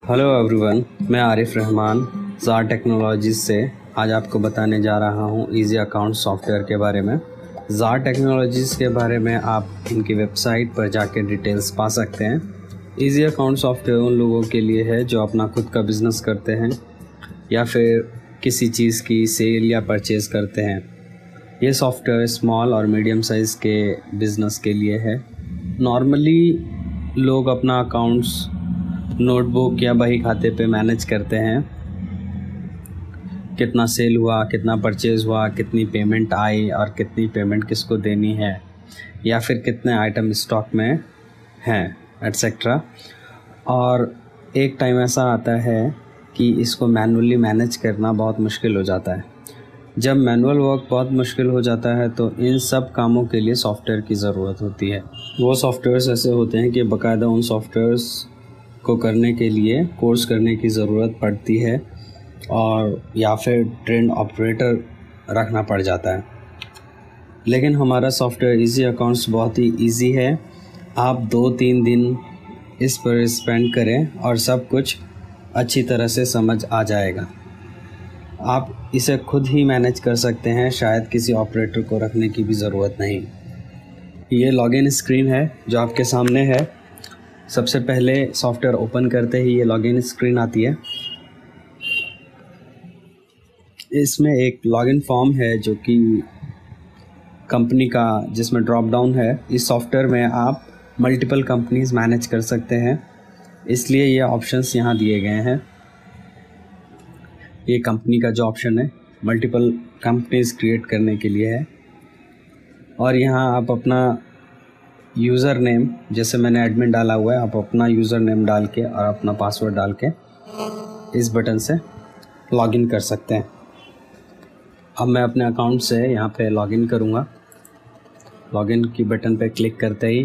Hello everyone, मैं आरिफ रहमान ज़ार technologies से आज आपको बताने जा रहा हूँ इजी अकाउंट सॉफ्टवेयर के बारे में। ज़ार टेक्नोलॉजीज़ के बारे में आप इनकी वेबसाइट पर जाके डिटेल्स पा सकते हैं। इजी अकाउंट सॉफ्टवेयर उन लोगों के लिए है जो अपना खुद का बिज़नेस करते हैं या फिर किसी चीज़ की सेल या परचेज़ करते हैं। ये सॉफ्टवेयर स्मॉल और मीडियम साइज़ के बिज़नेस के लिए है। नॉर्मली लोग अपना अकाउंट्स नोटबुक या बही खाते पे मैनेज करते हैं। कितना सेल हुआ, कितना परचेज़ हुआ, कितनी पेमेंट आई और कितनी पेमेंट किसको देनी है, या फिर कितने आइटम स्टॉक में हैं, एट्सेट्रा। और एक टाइम ऐसा आता है कि इसको मैनुअली मैनेज करना बहुत मुश्किल हो जाता है। जब मैनुअल वर्क बहुत मुश्किल हो जाता है तो इन सब कामों के लिए सॉफ्टवेयर की ज़रूरत होती है। वो सॉफ्टवेयर्स ऐसे होते हैं कि बाकायदा उन सॉफ्टवेयर्स को करने के लिए कोर्स करने की ज़रूरत पड़ती है और या फिर ट्रेंड ऑपरेटर रखना पड़ जाता है। लेकिन हमारा सॉफ्टवेयर इजी अकाउंट्स बहुत ही इजी है। आप 2-3 दिन इस पर स्पेंड करें और सब कुछ अच्छी तरह से समझ आ जाएगा। आप इसे खुद ही मैनेज कर सकते हैं, शायद किसी ऑपरेटर को रखने की भी ज़रूरत नहीं। ये लॉगिन स्क्रीन है जो आपके सामने है। सबसे पहले सॉफ्टवेयर ओपन करते ही ये लॉगिन स्क्रीन आती है। इसमें एक लॉगिन फॉर्म है जो कि कंपनी का, जिसमें ड्रॉप डाउन है। इस सॉफ्टवेयर में आप मल्टीपल कंपनीज मैनेज कर सकते हैं, इसलिए ये ऑप्शंस यहाँ दिए गए हैं। ये कंपनी का जो ऑप्शन है मल्टीपल कंपनीज क्रिएट करने के लिए है। और यहाँ आप अपना यूज़र नेम, जैसे मैंने एडमिन डाला हुआ है, आप अपना यूज़र नेम डाल के और अपना पासवर्ड डाल के इस बटन से लॉगिन कर सकते हैं। अब मैं अपने अकाउंट से यहाँ पे लॉगिन करूँगा। लॉगिन की बटन पे क्लिक करते ही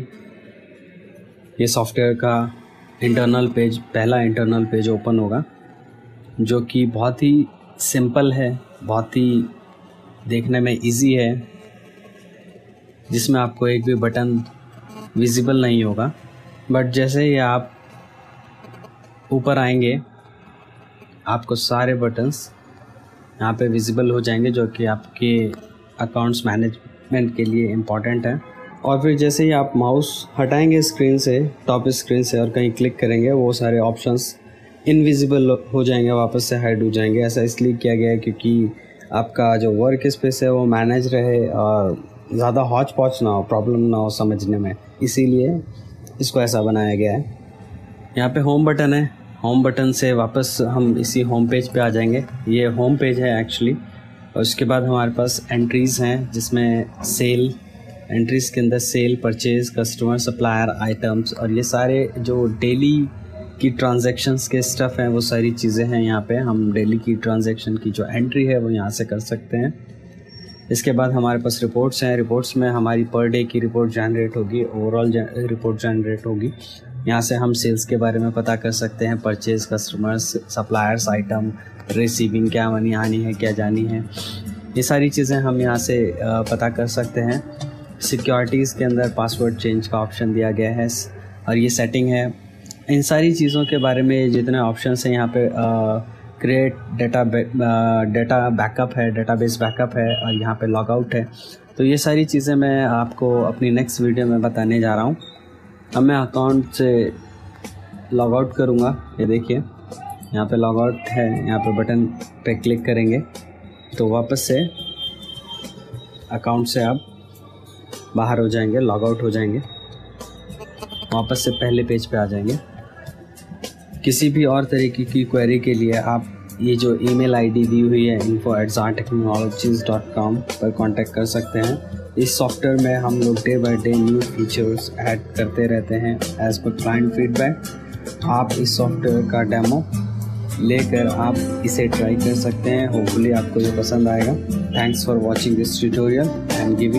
ये सॉफ्टवेयर का पहला इंटरनल पेज ओपन होगा, जो कि बहुत ही सिंपल है, बहुत ही देखने में इजी है, जिसमें आपको एक भी बटन विजिबल नहीं होगा। बट जैसे ही आप ऊपर आएंगे आपको सारे बटन्स यहाँ पे विजिबल हो जाएंगे, जो कि आपके अकाउंट्स मैनेजमेंट के लिए इम्पॉर्टेंट है। और फिर जैसे ही आप माउस हटाएंगे स्क्रीन से, टॉप स्क्रीन से, और कहीं क्लिक करेंगे, वो सारे ऑप्शंस इनविजिबल हो जाएंगे, वापस से हाइड हो जाएंगे। ऐसा इसलिए किया गया है क्योंकि आपका जो वर्क स्पेस है वो मैनेज रहे और ज़्यादा हौच पौच ना हो, प्रॉब्लम ना हो समझने में, इसीलिए इसको ऐसा बनाया गया है। यहाँ पे होम बटन है। होम बटन से वापस हम इसी होम पेज पे आ जाएंगे। ये होम पेज है एक्चुअली। और उसके बाद हमारे पास एंट्रीज़ हैं, जिसमें सेल, एंट्रीज़ के अंदर sale, purchase, customer, supplier, items, और ये सारे जो डेली की ट्रांजैक्शंस के स्टफ़ हैं वो सारी चीज़ें हैं। यहाँ पे हम डेली की ट्रांजैक्शन की जो एंट्री है वो यहाँ से कर सकते हैं। इसके बाद हमारे पास रिपोर्ट्स हैं। रिपोर्ट्स में हमारी पर डे की रिपोर्ट जनरेट होगी, ओवरऑल रिपोर्ट जनरेट होगी। यहाँ से हम सेल्स के बारे में पता कर सकते हैं, purchase, customers, suppliers, item, receiving, क्या मनी आनी है, क्या जानी है, ये सारी चीज़ें हम यहाँ से पता कर सकते हैं। सिक्योरिटीज़ के अंदर पासवर्ड चेंज का ऑप्शन दिया गया है और ये सेटिंग है। इन सारी चीज़ों के बारे में जितने ऑप्शंस हैं यहाँ पे क्रिएट डेटा बैकअप है, डेटाबेस बैकअप है, और यहाँ पे लॉग आउट है। तो ये सारी चीज़ें मैं आपको अपनी नेक्स्ट वीडियो में बताने जा रहा हूँ। अब मैं अकाउंट से लॉग आउट करूँगा। ये देखिए यहाँ पे लॉग आउट है, यहाँ पे बटन पे क्लिक करेंगे तो वापस से अकाउंट से आप बाहर हो जाएंगे, लॉग आउट हो जाएंगे, वापस से पहले पेज पे आ जाएंगे। किसी भी और तरीके की क्वेरी के लिए आप ये जो ईमेल आईडी दी हुई है info@zartechnologies.com पर कांटेक्ट कर सकते हैं। इस सॉफ्टवेयर में हम लोग day by day new features add करते रहते हैं एज़ पर क्लाइंट फीडबैक। आप इस सॉफ्टवेयर का डेमो लेकर आप इसे ट्राई कर सकते हैं। होपफुली आपको ये पसंद आएगा। Thanks for watching this tutorial and giving